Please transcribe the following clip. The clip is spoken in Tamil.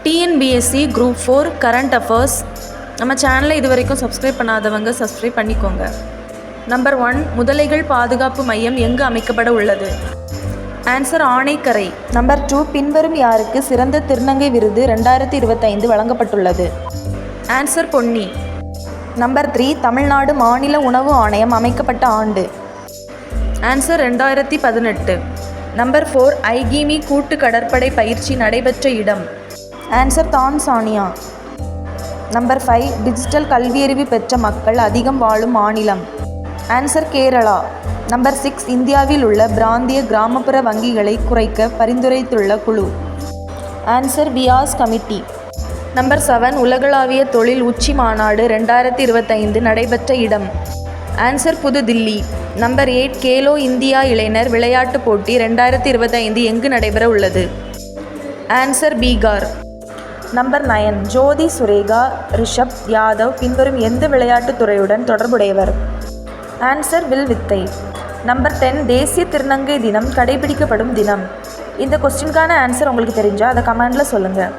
TNPSC group 4 current affairs. நம்ம சேனலை இது வரைக்கும் சப்ஸ்கிரைப் பண்ணாதவங்க சப்ஸ்கிரைப் பண்ணிக்கோங்க. நம்பர் 1, முதலைகள் பாதுகாப்பு மையம் எங்கு அமைக்கப்பட உள்ளது? ஆன்சர் ஆனைக்கரை. நம்பர் 2, பின்வரும் யாருக்கு சிறந்த திருநங்கை விருது 2025 வழங்கப்பட்டுள்ளது? ஆன்சர் பொன்னி. நம்பர் 3, தமிழ்நாடு மாநில உணவு ஆணையம் அமைக்கப்பட்ட ஆண்டு? ஆன்சர் 2018. நம்பர் 4, ஐகிமி கூட்டு கடற்படை பயிற்சி நடைபெற்ற இடம்? Answer Tanzania. நம்பர் 5, டிஜிட்டல் கல்வியறிவு பெற்ற மக்கள் அதிகம் வாழும் மாநிலம்? ஆன்சர் கேரளா. நம்பர் 6, இந்தியாவில் உள்ள பிராந்திய கிராமப்புற வங்கிகளை குறைக்க பரிந்துரைத்துள்ள குழு? Answer Vyas committee. நம்பர் 7, உலகளாவிய தொழில் உச்சி மாநாடு 2025 நடைபெற்ற இடம்? ஆன்சர் புதுதில்லி. நம்பர் 8, கேலோ இந்தியா இளைஞர் விளையாட்டுப் போட்டி 2025 எங்கு நடைபெற உள்ளது? ஆன்சர் பீகார். நம்பர் 9, ஜோதி சுரேகா ரிஷப் யாதவ் பின்வரும் எந்த விளையாட்டுத் துறையுடன் தொடர்புடையவர்? ஆன்சர் வில்வித்தை. நம்பர் 10, தேசிய திருநங்கை தினம் கடைபிடிக்கப்படும் தினம்? இந்த கொஸ்டினுக்கான ஆன்சர் உங்களுக்கு தெரிஞ்சால் அதை கமெண்டில் சொல்லுங்கள்.